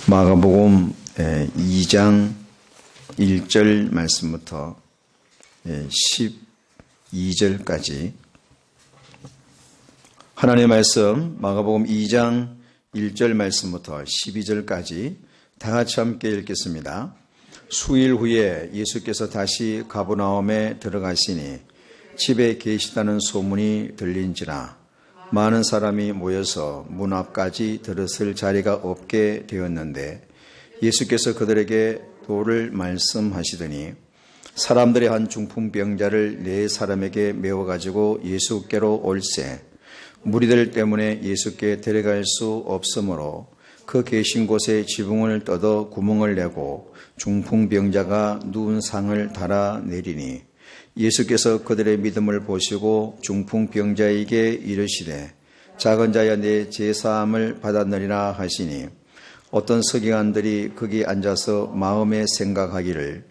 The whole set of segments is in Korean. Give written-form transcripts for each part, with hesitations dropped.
마가복음 2장 1절 말씀부터 12절까지 하나님의 말씀 마가복음 2장 1절 말씀부터 12절까지 다 같이 함께 읽겠습니다. 수일 후에 예수께서 다시 가버나움에 들어가시니 집에 계시다는 소문이 들린지라 많은 사람이 모여서 문 앞까지 들었을 자리가 없게 되었는데 예수께서 그들에게 도를 말씀하시더니 사람들이 한 중풍병자를 네 사람에게 메워가지고 예수께로 올세 무리들 때문에 예수께 데려갈 수 없으므로 그 계신 곳에 지붕을 뜯어 구멍을 내고 중풍병자가 누운 상을 달아내리니 예수께서 그들의 믿음을 보시고 중풍병자에게 이르시되 작은 자여 내 제사함을 받았느니라 하시니 어떤 서기관들이 거기 앉아서 마음에 생각하기를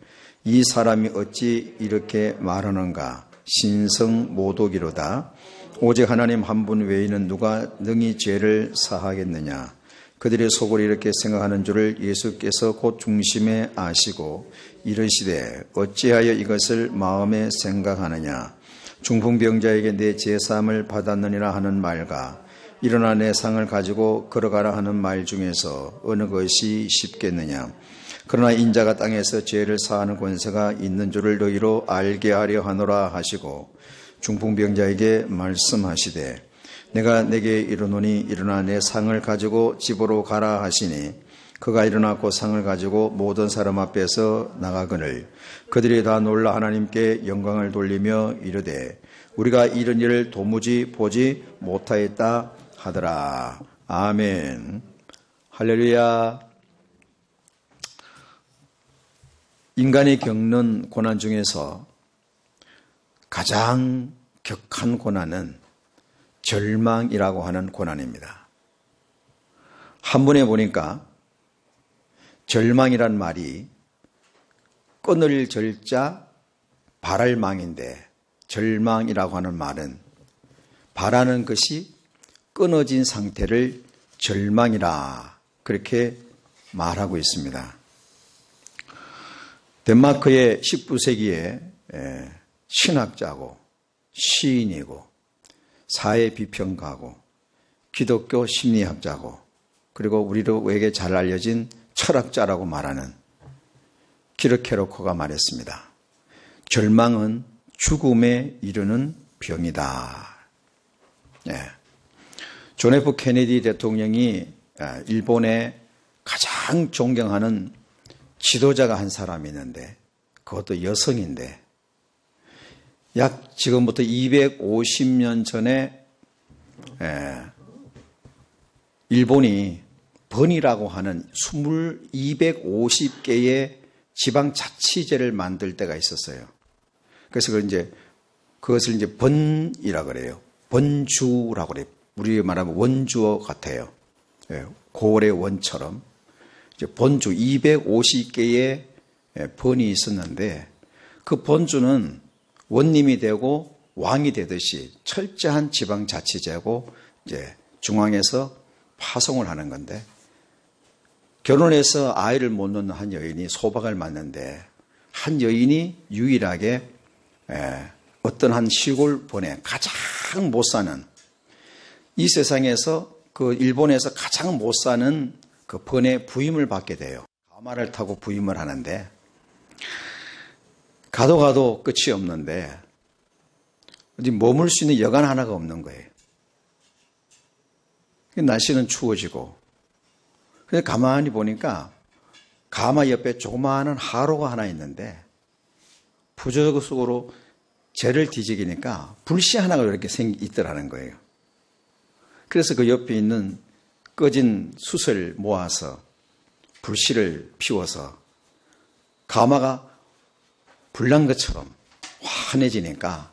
이 사람이 어찌 이렇게 말하는가 신성모독이로다 오직 하나님 한 분 외에는 누가 능히 죄를 사하겠느냐 그들의 속으로 이렇게 생각하는 줄을 예수께서 곧 중심에 아시고 이르시되 어찌하여 이것을 마음에 생각하느냐 중풍병자에게 내 제사함을 받았느니라 하는 말과 일어나 내 상을 가지고 걸어가라 하는 말 중에서 어느 것이 쉽겠느냐 그러나 인자가 땅에서 죄를 사하는 권세가 있는 줄을 너희로 알게 하려 하노라 하시고 중풍병자에게 말씀하시되 내가 내게 이르노니 일어나 내 상을 가지고 집으로 가라 하시니 그가 일어나 그 상을 가지고 모든 사람 앞에서 나가거늘 그들이 다 놀라 하나님께 영광을 돌리며 이르되 우리가 이런 일을 도무지 보지 못하였다 하더라. 아멘. 할렐루야. 인간이 겪는 고난 중에서 가장 격한 고난은 절망이라고 하는 고난입니다. 한문에 보니까 절망이란 말이 끊을 절자 바랄 망인데 절망이라고 하는 말은 바라는 것이 끊어진 상태를 절망이라 그렇게 말하고 있습니다. 덴마크의 19세기에 신학자고 시인이고 사회비평가고 기독교 심리학자고 그리고 우리에게 잘 알려진 철학자라고 말하는 키르케로코가 말했습니다. 절망은 죽음에 이르는 병이다. 존 F 케네디 대통령이 일본에 가장 존경하는 지도자가 한 사람이 있는데 그것도 여성인데 약 지금부터 250년 전에 일본이 번이라고 하는 250개의 지방자치제를 만들 때가 있었어요. 그래서 그것을 이제 번이라고 그래요. 번주라고 그래요. 우리 말하면 원주어 같아요. 고을의 원처럼. 이제 번주 250개의 번이 있었는데 그 번주는 원님이 되고 왕이 되듯이 철저한 지방자치제고 이제 중앙에서 파송을 하는 건데 결혼해서 아이를 못 낳는 한 여인이 소박을 맞는데 한 여인이 유일하게 어떤 한 시골 번에 가장 못 사는 이 세상에서 그 일본에서 가장 못 사는 그 번에 부임을 받게 돼요. 가마를 타고 부임을 하는데 가도 끝이 없는데 어디 머물 수 있는 여관 하나가 없는 거예요. 날씨는 추워지고 그래서 가만히 보니까 가마 옆에 조그마한 하로가 하나 있는데 부적으로 재를 뒤지기니까 불씨 하나가 이렇게 있더라는 거예요. 그래서 그 옆에 있는 꺼진 숯을 모아서 불씨를 피워서 가마가 불난 것처럼 환해지니까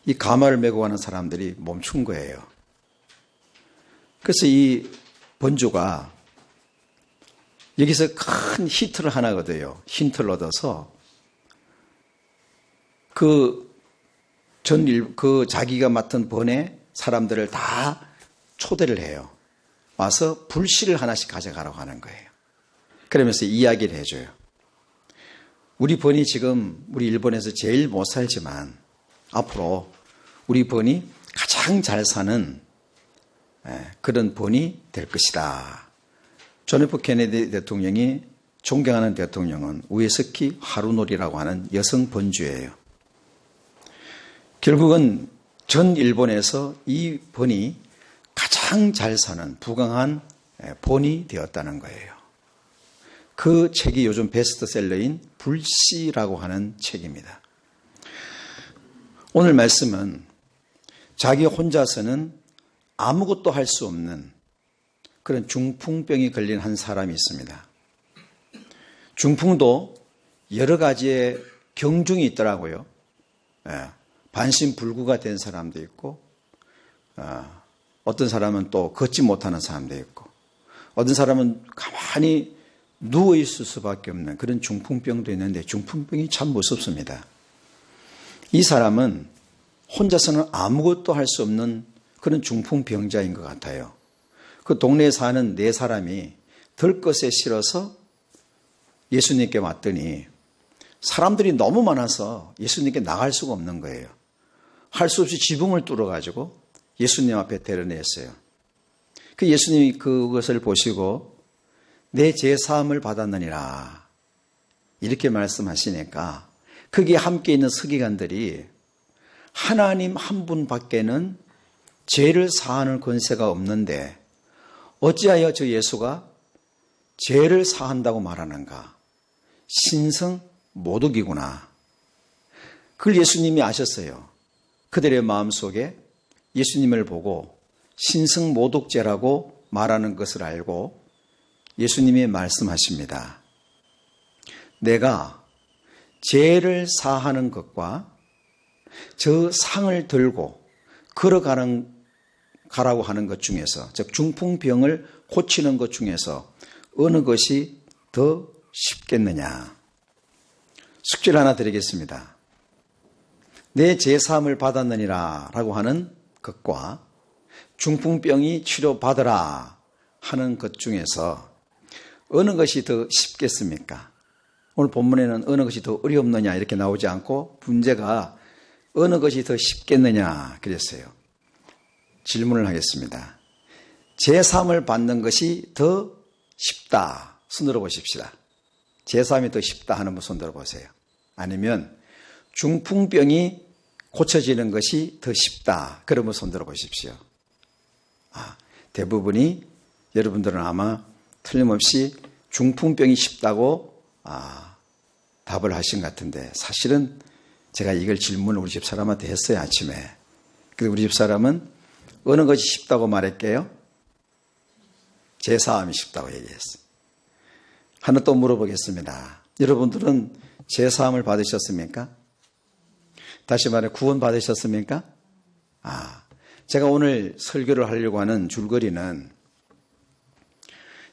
이 가마를 메고 가는 사람들이 멈춘 거예요. 그래서 이 번주가 여기서 큰 힌트를 하나 얻어요. 힌트를 얻어서 자기가 맡은 번에 사람들을 다 초대를 해요. 와서 불씨를 하나씩 가져가라고 하는 거예요. 그러면서 이야기를 해줘요. 우리 번이 지금 우리 일본에서 제일 못 살지만 앞으로 우리 번이 가장 잘 사는 그런 번이 될 것이다. 존 F 케네디 대통령이 존경하는 대통령은 우에스키 하루노리라고 하는 여성 번주예요. 결국은 전 일본에서 이 번이 가장 잘 사는 부강한 본이 되었다는 거예요. 그 책이 요즘 베스트셀러인 불씨라고 하는 책입니다. 오늘 말씀은 자기 혼자서는 아무것도 할 수 없는 그런 중풍병이 걸린 한 사람이 있습니다. 중풍도 여러 가지의 경중이 있더라고요. 반신불구가 된 사람도 있고, 어떤 사람은 또 걷지 못하는 사람도 있고, 어떤 사람은 가만히 누워있을 수밖에 없는 그런 중풍병도 있는데 중풍병이 참 무섭습니다. 이 사람은 혼자서는 아무것도 할 수 없는 그런 중풍병자인 것 같아요. 그 동네에 사는 네 사람이 들것에 실어서 예수님께 왔더니 사람들이 너무 많아서 예수님께 나갈 수가 없는 거예요. 할 수 없이 지붕을 뚫어가지고 예수님 앞에 데려냈어요. 그 예수님이 그것을 보시고 내 죄사함을 받았느니라 이렇게 말씀하시니까 거기에 함께 있는 서기관들이 하나님 한 분밖에는 죄를 사하는 권세가 없는데 어찌하여 저 예수가 죄를 사한다고 말하는가? 신성 모독이구나. 그걸 예수님이 아셨어요. 그들의 마음속에 예수님을 보고 신성 모독죄라고 말하는 것을 알고 예수님이 말씀하십니다. 내가 죄를 사하는 것과 저 상을 들고 가라고 하는 것 중에서, 즉 중풍병을 고치는 것 중에서 어느 것이 더 쉽겠느냐. 숙제를 하나 드리겠습니다. 내 죄사함을 받았느니라 라고 하는 것과 중풍병이 치료받으라 하는 것 중에서 어느 것이 더 쉽겠습니까? 오늘 본문에는 어느 것이 더 어렵느냐 이렇게 나오지 않고 문제가 어느 것이 더 쉽겠느냐 그랬어요. 질문을 하겠습니다. 죄사함을 받는 것이 더 쉽다. 손 들어보십시다. 죄사함이 더 쉽다 하는 분 손 들어보세요. 아니면 중풍병이 고쳐지는 것이 더 쉽다. 그러면 손 들어보십시오. 대부분이 여러분들은 아마 틀림없이 중풍병이 쉽다고 답을 하신 것 같은데 사실은 제가 이걸 질문을 우리 집사람한테 했어요. 아침에. 그래서 우리 집사람은 어느 것이 쉽다고 말할게요? 죄사함이 쉽다고 얘기했어요. 하나 또 물어보겠습니다. 여러분들은 죄사함을 받으셨습니까? 다시 말해 구원 받으셨습니까? 제가 오늘 설교를 하려고 하는 줄거리는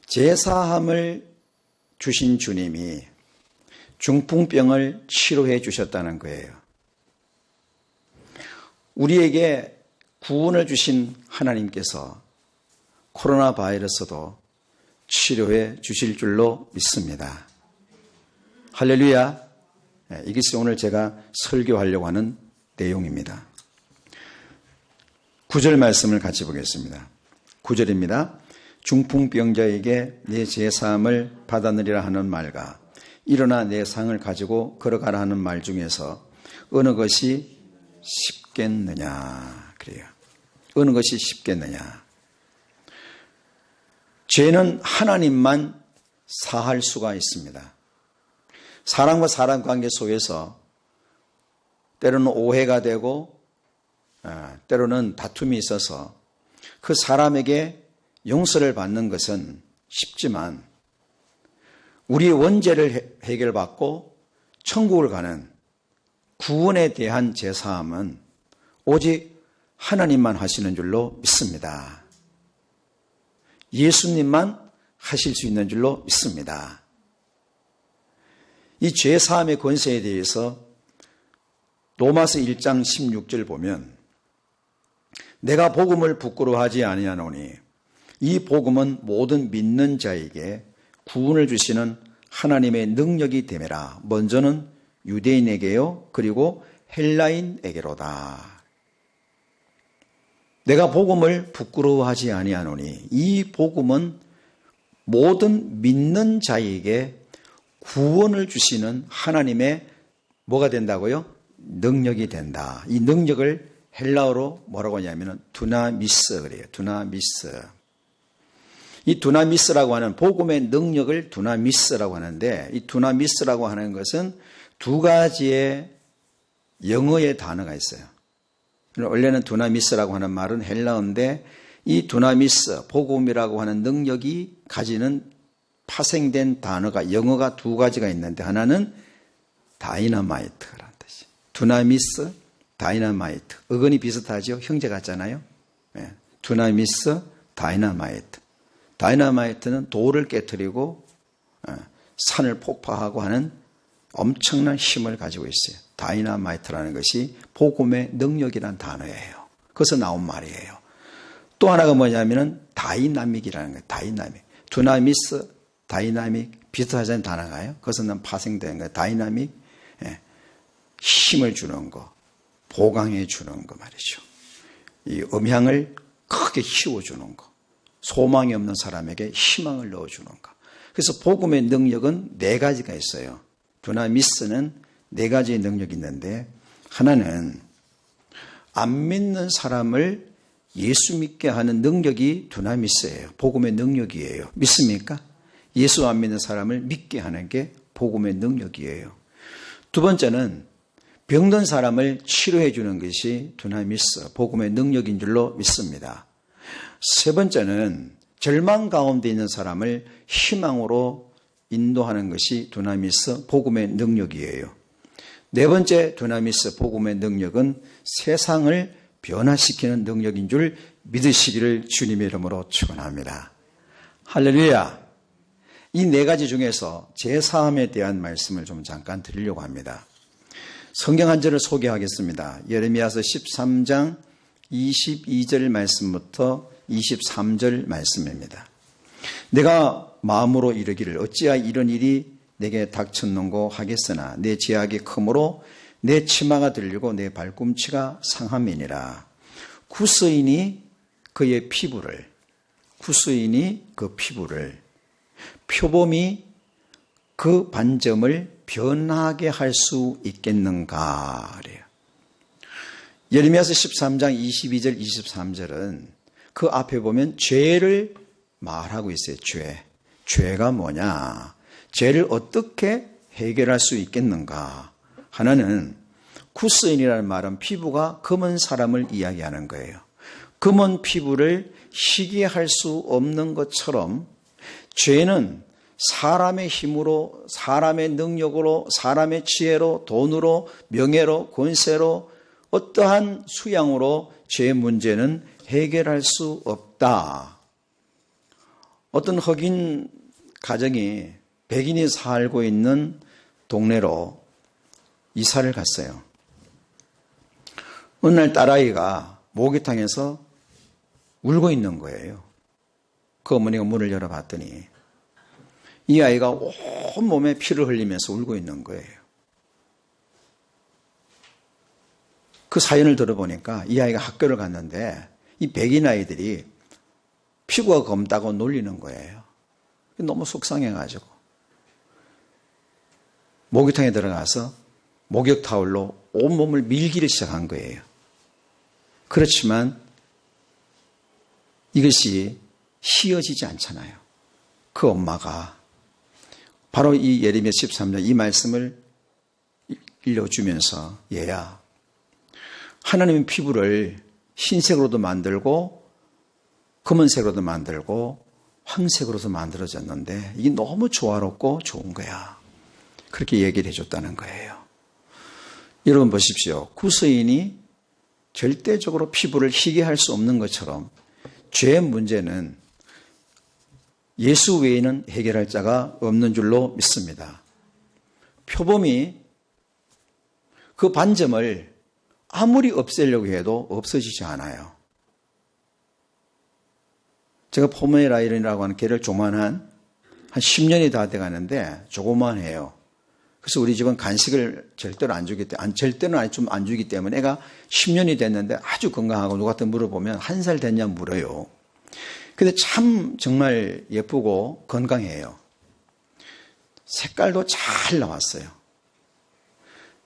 죄사함을 주신 주님이 중풍병을 치료해 주셨다는 거예요. 우리에게 구원을 주신 하나님께서 코로나 바이러스도 치료해 주실 줄로 믿습니다. 할렐루야. 이것이 오늘 제가 설교하려고 하는 내용입니다. 9절 말씀을 같이 보겠습니다. 9절입니다. 중풍병자에게 내 죄사함을 받아내리라 하는 말과 일어나 내 상을 가지고 걸어가라 하는 말 중에서 어느 것이 쉽겠느냐 그래요. 어느 것이 쉽겠느냐. 죄는 하나님만 사할 수가 있습니다. 사람과 사람 관계 속에서 때로는 오해가 되고 때로는 다툼이 있어서 그 사람에게 용서를 받는 것은 쉽지만 우리의 원죄를 해결받고 천국을 가는 구원에 대한 제사함은 오직 하나님만 하시는 줄로 믿습니다. 예수님만 하실 수 있는 줄로 믿습니다. 이 죄사함의 권세에 대해서 로마서 1장 16절 보면 내가 복음을 부끄러워하지 아니하노니 이 복음은 모든 믿는 자에게 구원을 주시는 하나님의 능력이 됨이라. 먼저는 유대인에게요, 그리고 헬라인에게로다. 내가 복음을 부끄러워하지 아니하노니 이 복음은 모든 믿는 자에게 구원을 주시는 하나님의 뭐가 된다고요? 능력이 된다. 이 능력을 헬라어로 뭐라고 하냐면 두나미스 그래요. 두나미스. 이 두나미스라고 하는 복음의 능력을 두나미스라고 하는데, 이 두나미스라고 하는 것은 두 가지의 영어의 단어가 있어요. 원래는 두나미스라고 하는 말은 헬라어인데, 이 두나미스, 복음이라고 하는 능력이 가지는 파생된 단어가, 영어가 두 가지가 있는데, 하나는 다이너마이트라는 뜻이에요. 두나미스, 다이너마이트. 어근이 비슷하죠? 형제 같잖아요. 네. 두나미스, 다이너마이트. 다이너마이트는 돌을 깨트리고 산을 폭파하고 하는 엄청난 힘을 가지고 있어요. 다이너마이트라는 것이 복음의 능력이라는 단어예요. 그래서 나온 말이에요. 또 하나가 뭐냐면은 다이나믹이라는 거예요. 다이나믹. 두나미스, 다이나믹 비슷하지 않은 단어가요. 그것은 파생된 거예요. 다이나믹, 힘을 주는 거, 보강해 주는 거 말이죠. 이 음향을 크게 키워주는 거, 소망이 없는 사람에게 희망을 넣어주는 거. 그래서 복음의 능력은 네 가지가 있어요. 두나미스는 네 가지의 능력이 있는데, 하나는 안 믿는 사람을 예수 믿게 하는 능력이 두나미스예요. 복음의 능력이에요. 믿습니까? 예수 안 믿는 사람을 믿게 하는 게 복음의 능력이에요. 두 번째는 병든 사람을 치료해 주는 것이 두나미스, 복음의 능력인 줄로 믿습니다. 세 번째는 절망 가운데 있는 사람을 희망으로 인도하는 것이 두나미스, 복음의 능력이에요. 네 번째 두나미스, 복음의 능력은 세상을 변화시키는 능력인 줄 믿으시기를 주님의 이름으로 축원합니다. 할렐루야. 이 네 가지 중에서 제사함에 대한 말씀을 좀 잠깐 드리려고 합니다. 성경 한 절을 소개하겠습니다. 예레미야서 13장 22절 말씀부터 23절 말씀입니다. 내가 마음으로 이르기를 어찌하여 이런 일이 내게 닥쳤는고 하겠으나 내 죄악이 크므로 내 치마가 들리고 내 발꿈치가 상함이니라. 구스인이 그의 피부를, 구스인이 그 피부를, 표범이 그 반점을 변하게 할 수 있겠는가 그래요. 예레미야서 13장 22절 23절은 그 앞에 보면 죄를 말하고 있어요. 죄가 뭐냐, 죄를 어떻게 해결할 수 있겠는가. 하나는 구스인이라는 말은 피부가 검은 사람을 이야기하는 거예요. 검은 피부를 희게 할 수 없는 것처럼 죄는 사람의 힘으로, 사람의 능력으로, 사람의 지혜로, 돈으로, 명예로, 권세로, 어떠한 수양으로 죄 문제는 해결할 수 없다. 어떤 흑인 가정이 백인이 살고 있는 동네로 이사를 갔어요. 어느 날 딸아이가 목욕탕에서 울고 있는 거예요. 그 어머니가 문을 열어봤더니 이 아이가 온몸에 피를 흘리면서 울고 있는 거예요. 그 사연을 들어보니까 이 아이가 학교를 갔는데 이 백인 아이들이 피부가 검다고 놀리는 거예요. 너무 속상해가지고 목욕탕에 들어가서 목욕 타올로 온몸을 밀기를 시작한 거예요. 그렇지만 이것이 휘어지지 않잖아요. 그 엄마가 바로 이 예레미야 13장 이 말씀을 일러주면서, 얘야, 하나님은 피부를 흰색으로도 만들고 검은색으로도 만들고 황색으로도 만들어졌는데 이게 너무 조화롭고 좋은 거야. 그렇게 얘기를 해줬다는 거예요. 여러분 보십시오. 구스인이 절대적으로 피부를 희게 할 수 없는 것처럼 죄의 문제는 예수 외에는 해결할 자가 없는 줄로 믿습니다. 표범이 그 반점을 아무리 없애려고 해도 없어지지 않아요. 제가 포메라이언이라고 하는 개를 조만한 한 10년이 다 돼가는데 조그만해요. 그래서 우리 집은 간식을 절대로 안 주기 때문에, 절대로 좀 안 주기 때문에 애가 10년이 됐는데 아주 건강하고 누구한테 물어보면 1살 됐냐 물어요. 근데 참 정말 예쁘고 건강해요. 색깔도 잘 나왔어요.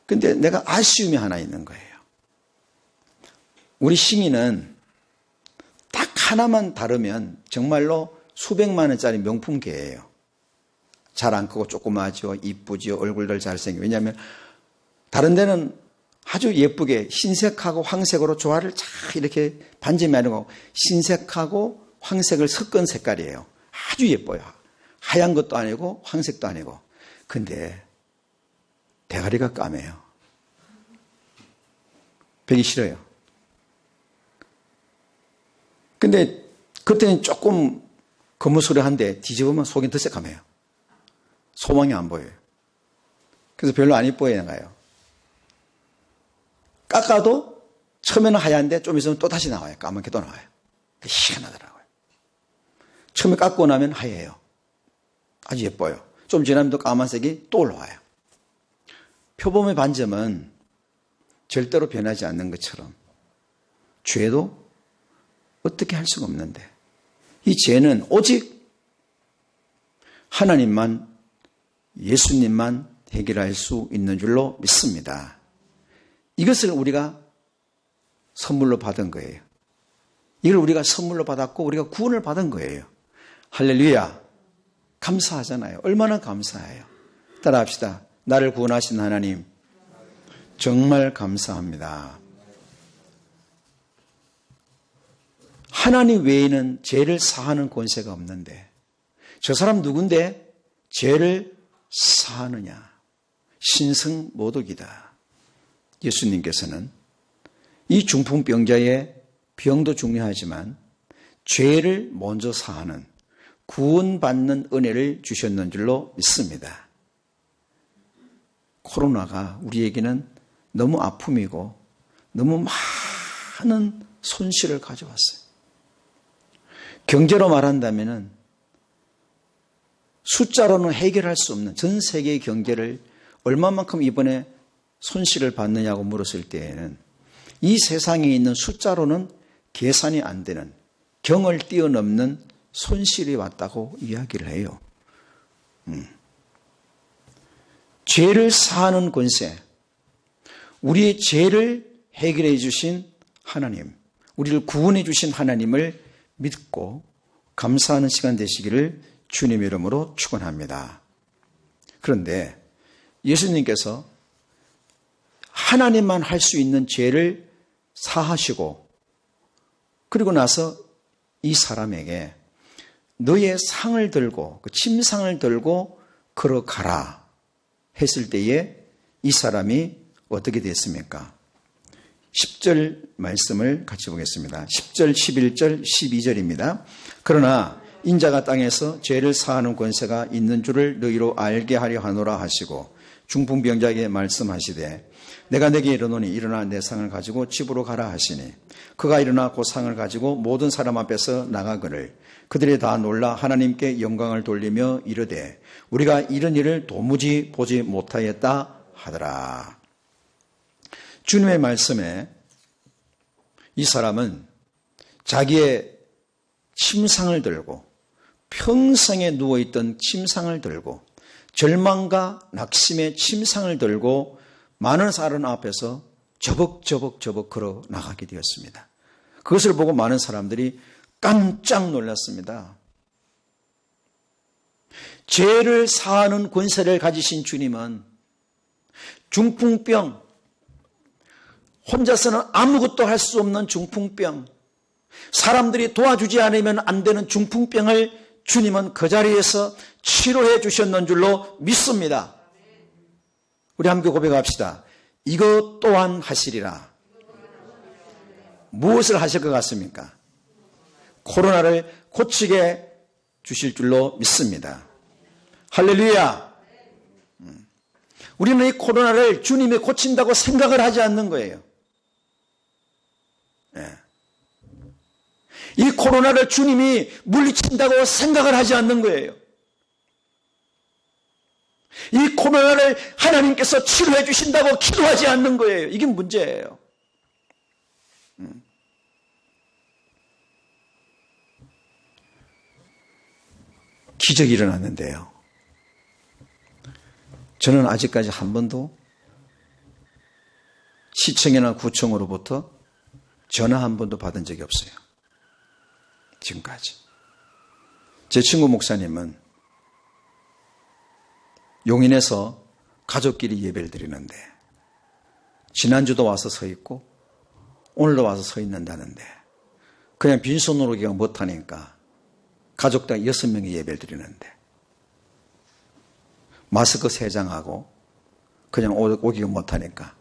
근데 내가 아쉬움이 하나 있는 거예요. 우리 싱이는 딱 하나만 다르면 정말로 수백만 원짜리 명품 개예요. 잘 안 크고 조그마하죠. 이쁘죠. 얼굴들 잘생겨. 왜냐하면 다른 데는 아주 예쁘게 흰색하고 황색으로 조화를 잘 이렇게 반지에 매는 흰색하고 황색을 섞은 색깔이에요. 아주 예뻐요. 하얀 것도 아니고 황색도 아니고. 근데 대가리가 까매요. 보기 싫어요. 근데 그때는 조금 거무스레한데 뒤집으면 속이 더 새까매요. 소망이 안 보여요. 그래서 별로 안 이뻐요, 나가요. 깎아도 처음에는 하얀데 좀 있으면 또 다시 나와요. 까맣게 또 나와요. 희한하더라고요. 처음에 깎고 나면 하얘요. 아주 예뻐요. 좀 지나면 또 까만색이 또 올라와요. 표범의 반점은 절대로 변하지 않는 것처럼 죄도 어떻게 할 수가 없는데 이 죄는 오직 하나님만, 예수님만 해결할 수 있는 줄로 믿습니다. 이것을 우리가 선물로 받은 거예요. 이걸 우리가 선물로 받았고 우리가 구원을 받은 거예요. 할렐루야. 감사하잖아요. 얼마나 감사해요. 따라합시다. 나를 구원하신 하나님 정말 감사합니다. 하나님 외에는 죄를 사하는 권세가 없는데 저 사람 누군데 죄를 사하느냐. 신성모독이다. 예수님께서는 이 중풍병자의 병도 중요하지만 죄를 먼저 사하는 구원받는 은혜를 주셨는 줄로 믿습니다. 코로나가 우리에게는 너무 아픔이고 너무 많은 손실을 가져왔어요. 경제로 말한다면 숫자로는 해결할 수 없는 전 세계의 경제를 얼마만큼 이번에 손실을 받느냐고 물었을 때에는 이 세상에 있는 숫자로는 계산이 안 되는 경을 뛰어넘는 손실이 왔다고 이야기를 해요. 죄를 사하는 권세, 우리의 죄를 해결해 주신 하나님, 우리를 구원해 주신 하나님을 믿고 감사하는 시간 되시기를 주님 이름으로 축원합니다. 그런데 예수님께서 하나님만 할 수 있는 죄를 사하시고 그리고 나서 이 사람에게 너의 상을 들고 그 침상을 들고 걸어가라 했을 때에 이 사람이 어떻게 됐습니까? 10절 말씀을 같이 보겠습니다. 10절, 11절, 12절입니다. 그러나 인자가 땅에서 죄를 사하는 권세가 있는 줄을 너희로 알게 하려 하노라 하시고 중풍병자에게 말씀하시되 내가 내게 이르노니 일어나 내 상을 가지고 집으로 가라 하시니 그가 일어나 그 상을 가지고 모든 사람 앞에서 나가거늘 그들이 다 놀라 하나님께 영광을 돌리며 이르되 우리가 이런 일을 도무지 보지 못하였다 하더라. 주님의 말씀에 이 사람은 자기의 침상을 들고 평생에 누워있던 침상을 들고 절망과 낙심의 침상을 들고 많은 사람 앞에서 저벅저벅 걸어 나가게 되었습니다. 그것을 보고 많은 사람들이 깜짝 놀랐습니다. 죄를 사하는 권세를 가지신 주님은 중풍병, 혼자서는 아무것도 할 수 없는 중풍병, 사람들이 도와주지 않으면 안 되는 중풍병을 주님은 그 자리에서 치료해 주셨는 줄로 믿습니다. 우리 함께 고백합시다. 이것 또한 하시리라. 무엇을 하실 것 같습니까? 코로나를 고치게 주실 줄로 믿습니다. 할렐루야. 우리는 이 코로나를 주님이 고친다고 생각을 하지 않는 거예요. 이 코로나를 주님이 물리친다고 생각을 하지 않는 거예요. 이 코로나를 하나님께서 치료해 주신다고 기도하지 않는 거예요. 이게 문제예요. 기적이 일어났는데요. 저는 아직까지 한 번도 시청이나 구청으로부터 전화 한 번도 받은 적이 없어요. 지금까지. 제 친구 목사님은 용인에서 가족끼리 예배를 드리는데 지난주도 와서 서 있고 오늘도 와서 서 있는다는데 그냥 빈손으로 오기가 못하니까 가족당 6명이 예배를 드리는데 마스크 3장하고 그냥 오기가 못하니까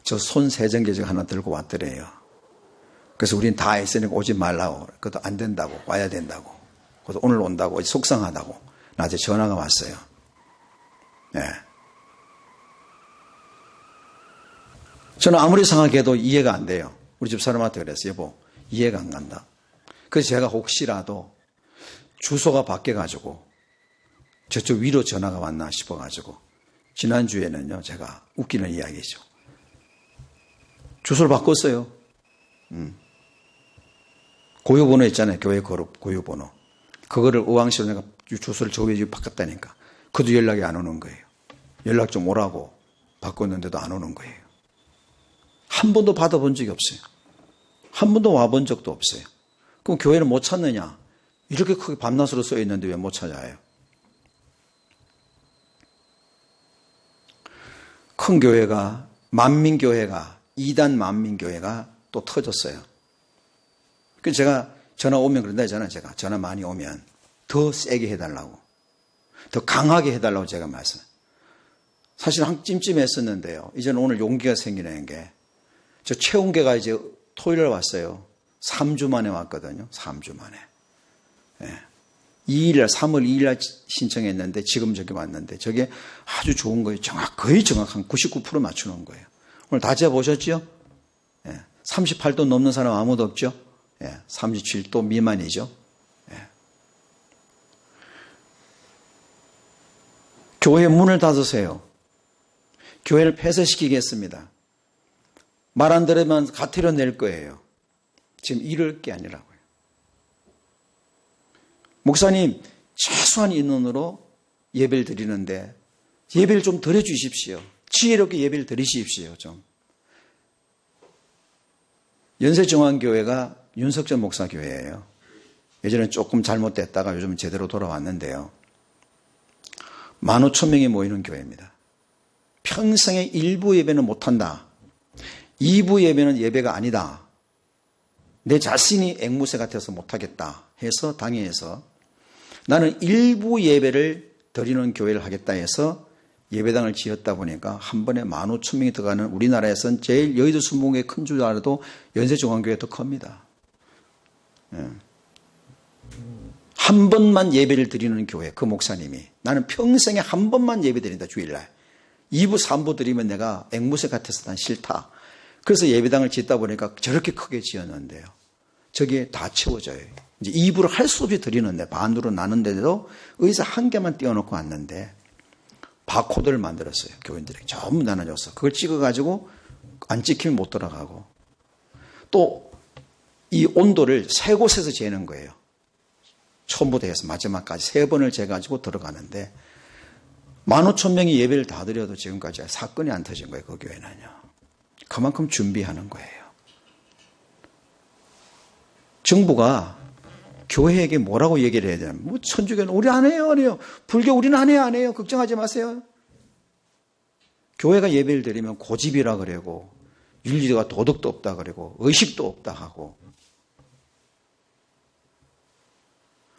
저 손 세정기적 하나 들고 왔더래요. 그래서 우린 다 했으니까 오지 말라고. 그것도 안 된다고. 와야 된다고. 그래서 오늘 온다고. 속상하다고. 나한테 전화가 왔어요. 네. 저는 아무리 생각해도 이해가 안 돼요. 우리 집 사람한테 그랬어요. 여보, 이해가 안 간다. 그래서 제가 혹시라도 주소가 바뀌어가지고 저쪽 위로 전화가 왔나 싶어가지고 지난주에는요, 제가 웃기는 이야기죠. 주소를 바꿨어요. 고유번호 있잖아요. 교회 그룹 고유번호. 그거를 의왕시로 내가 주소를 저 위에 바꿨다니까. 그도 연락이 안 오는 거예요. 연락 좀 오라고 바꿨는데도 안 오는 거예요. 한 번도 받아본 적이 없어요. 한 번도 와본 적도 없어요. 그럼 교회는 못 찾느냐? 이렇게 크게 밤낮으로 써 있는데 왜 못 찾아요? 큰 교회가, 만민교회가, 2단 만민교회가 또 터졌어요. 그래서 제가 전화 오면 그런다 했잖아요. 제가 전화 많이 오면 더 세게 해달라고, 더 강하게 해달라고 제가 말씀. 사실 한 찜찜했었는데요. 이제는 오늘 용기가 생기는 게, 저 최운계가 이제 토요일에 왔어요. 3주 만에 왔거든요. 3주 만에. 네. 3월 2일날 신청했는데 지금 저기 왔는데 저게 아주 좋은 거예요. 거의 정확한 99% 맞추는 거예요. 오늘 다 재보셨죠? 네. 38도 넘는 사람 아무도 없죠? 네. 37도 미만이죠? 네. 교회 문을 닫으세요. 교회를 폐쇄시키겠습니다. 말 안 들으면 가태료 낼 거예요. 지금 이럴 게 아니라고요. 목사님, 최소한 인원으로 예배를 드리는데 예배를 좀 덜 해주십시오. 지혜롭게 예배를 드리십시오. 좀. 연세정환교회가 윤석전 목사 교회예요. 예전에 조금 잘못됐다가 요즘 제대로 돌아왔는데요. 15,000명이 모이는 교회입니다. 평생에 1부 예배는 못한다. 2부 예배는 예배가 아니다. 내 자신이 앵무새 같아서 못하겠다 해서 당회에서 나는 1부 예배를 드리는 교회를 하겠다 해서 예배당을 지었다 보니까 한 번에 15,000명이 들어가는, 우리나라에서는 제일 여의도 순복음교회 큰 줄 알아도 연세정환교회가 더 큽니다. 한 번만 예배를 드리는 교회, 그 목사님이 나는 평생에 한 번만 예배 드린다, 주일날. 2부 3부 드리면 내가 앵무새 같아서 난 싫다. 그래서 예배당을 짓다 보니까 저렇게 크게 지었는데요. 저게 다 채워져요. 이제 2부를 할 수 없이 드리는데, 반으로 나눈데도 의자 한 개만 띄워놓고 왔는데 바코드를 만들었어요. 교인들에게 전부 나눠줘서 그걸 찍어가지고 안 찍히면 못 들어가고, 또 이 온도를 3곳에서 재는 거예요. 처음부터 해서 마지막까지 3번을 재가지고 들어가는데 15,000명이 예배를 다 드려도 지금까지 사건이 안 터진 거예요. 그 교회는요. 그만큼 준비하는 거예요. 정부가 교회에게 뭐라고 얘기를 해야 되나? 뭐 천주교는 우리 안 해요, 안 해요. 불교 우리는 안 해요, 안 해요. 걱정하지 마세요. 교회가 예배를 드리면 고집이라 그러고, 윤리가 도덕도 없다 그러고, 의식도 없다 하고.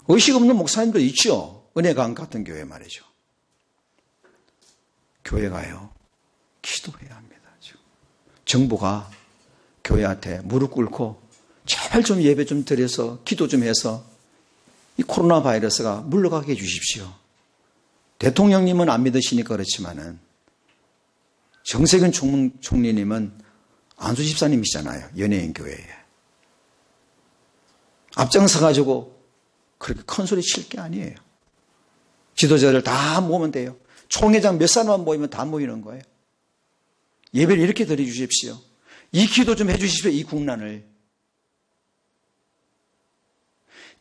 의식 없는 목사님도 있죠. 은혜강 같은 교회 말이죠. 교회가요, 기도해야 합니다. 지금. 정부가 교회한테 무릎 꿇고 제발 좀 예배 좀 드려서 기도 좀 해서 이 코로나 바이러스가 물러가게 해주십시오. 대통령님은 안 믿으시니까 그렇지만은 정세균 총리님은 안수 집사님이시잖아요. 연예인 교회에. 앞장서가지고 그렇게 큰 소리 칠 게 아니에요. 지도자들 다 모으면 돼요. 총회장 몇 사람만 모이면 다 모이는 거예요. 예배를 이렇게 드려주십시오. 이 기도 좀 해주십시오. 이 국난을.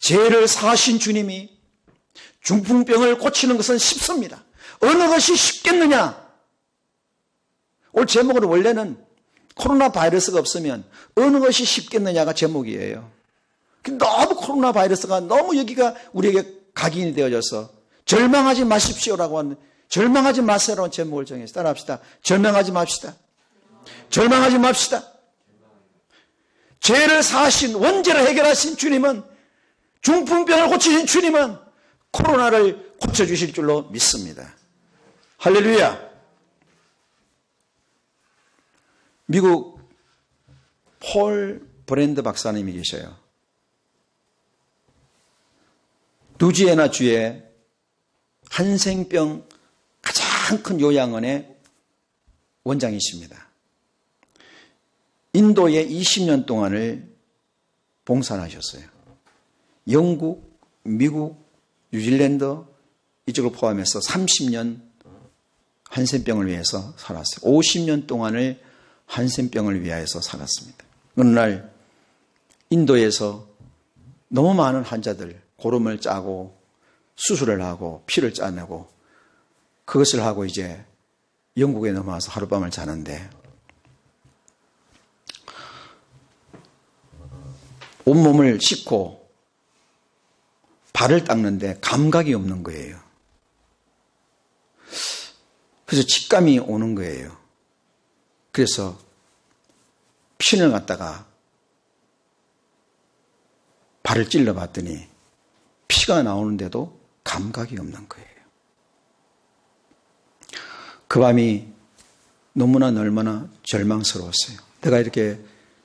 죄를 사하신 주님이 중풍병을 고치는 것은 쉽습니다. 어느 것이 쉽겠느냐? 오늘 제목은 원래는 코로나 바이러스가 없으면 어느 것이 쉽겠느냐가 제목이에요. 너무 코로나 바이러스가 너무 여기가 우리에게 각인이 되어져서 절망하지 마십시오라고 하는, 절망하지 마세요라는 제목을 정해서 따라합시다. 절망하지 맙시다. 절망하지 맙시다. 죄를 사하신, 원죄를 해결하신 주님은, 중풍병을 고치신 주님은 코로나를 고쳐주실 줄로 믿습니다. 할렐루야. 미국 폴 브랜드 박사님이 계셔요. 루지애나 주의 한생병 가장 큰 요양원의 원장이십니다. 인도에 20년 동안을 봉사하셨어요. 영국, 미국, 뉴질랜드 이쪽을 포함해서 30년 한센병을 위해서 살았어요. 50년 동안을 한센병을 위하여서 살았습니다. 어느 날 인도에서 너무 많은 환자들 고름을 짜고 수술을 하고 피를 짜내고 그것을 하고 이제 영국에 넘어와서 하룻밤을 자는데 온몸을 씻고 발을 닦는데 감각이 없는 거예요. 그래서 직감이 오는 거예요. 그래서 핀을 갖다가 발을 찔러봤더니 피가 나오는데도 감각이 없는 거예요. 그 밤이 너무나 얼마나 절망스러웠어요. 내가 이렇게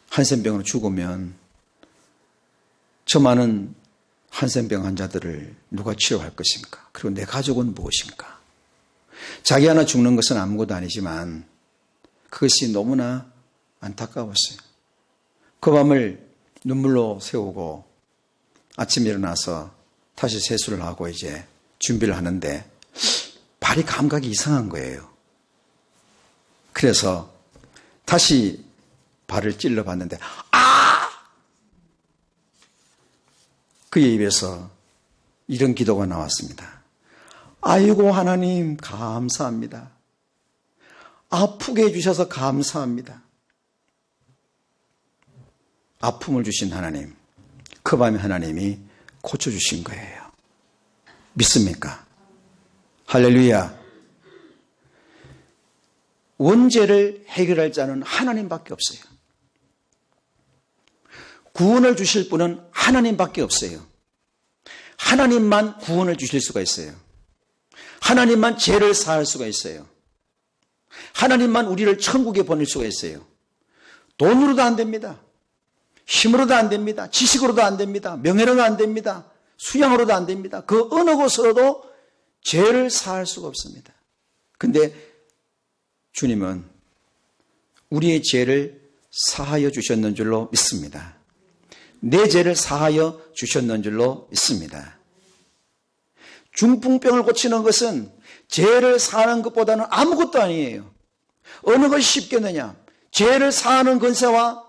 한센병으로 죽으면 저 많은 한센병 환자들을 누가 치료할 것인가? 그리고 내 가족은 무엇인가? 자기 하나 죽는 것은 아무것도 아니지만 그것이 너무나 안타까웠어요. 그 밤을 눈물로 세우고 아침에 일어나서 다시 세수를 하고 이제 준비를 하는데 발이 감각이 이상한 거예요. 그래서 다시 발을 찔러봤는데 그의 입에서 이런 기도가 나왔습니다. 아이고 하나님 감사합니다. 아프게 해주셔서 감사합니다. 아픔을 주신 하나님, 그 밤에 하나님이 고쳐주신 거예요. 믿습니까? 할렐루야. 원죄를 해결할 자는 하나님밖에 없어요. 구원을 주실 분은 하나님밖에 없어요. 하나님만 구원을 주실 수가 있어요. 하나님만 죄를 사할 수가 있어요. 하나님만 우리를 천국에 보낼 수가 있어요. 돈으로도 안 됩니다. 힘으로도 안 됩니다. 지식으로도 안 됩니다. 명예로도 안 됩니다. 수양으로도 안 됩니다. 그 어느 곳으로도 죄를 사할 수가 없습니다. 근데 주님은 우리의 죄를 사하여 주셨는 줄로 믿습니다. 내 죄를 사하여 주셨는 줄로 믿습니다. 중풍병을 고치는 것은 죄를 사하는 것보다는 아무것도 아니에요. 어느 것이 쉽겠느냐? 죄를 사하는 권세와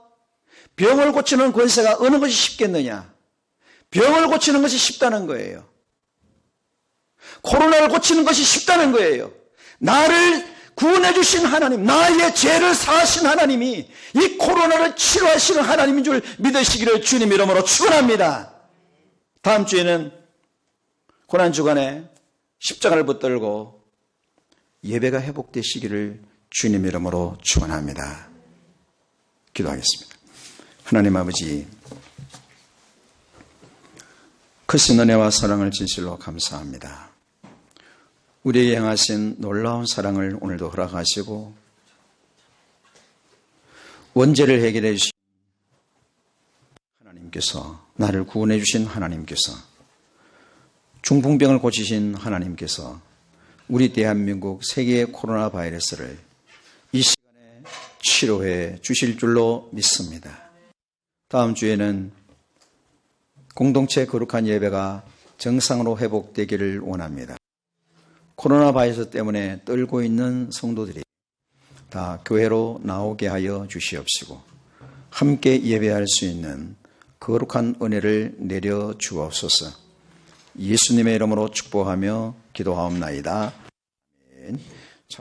병을 고치는 권세가 어느 것이 쉽겠느냐? 병을 고치는 것이 쉽다는 거예요. 코로나를 고치는 것이 쉽다는 거예요. 나를 구원해 주신 하나님, 나의 죄를 사하신 하나님이 이 코로나를 치료하시는 하나님인 줄 믿으시기를 주님 이름으로 축원합니다. 다음 주에는 고난주간에 십자가를 붙들고 예배가 회복되시기를 주님 이름으로 축원합니다. 기도하겠습니다. 하나님 아버지, 크신 은혜와 사랑을 진실로 감사합니다. 우리에게 행하신 놀라운 사랑을 오늘도 허락하시고 원죄를 해결해 주신 하나님께서, 나를 구원해 주신 하나님께서, 중풍병을 고치신 하나님께서 우리 대한민국 세계의 코로나 바이러스를 이 시간에 치료해 주실 줄로 믿습니다. 다음 주에는 공동체 거룩한 예배가 정상으로 회복되기를 원합니다. 코로나 바이러스 때문에 떨고 있는 성도들이 다 교회로 나오게 하여 주시옵시고 함께 예배할 수 있는 거룩한 은혜를 내려 주옵소서. 예수님의 이름으로 축복하며 기도하옵나이다. 아멘.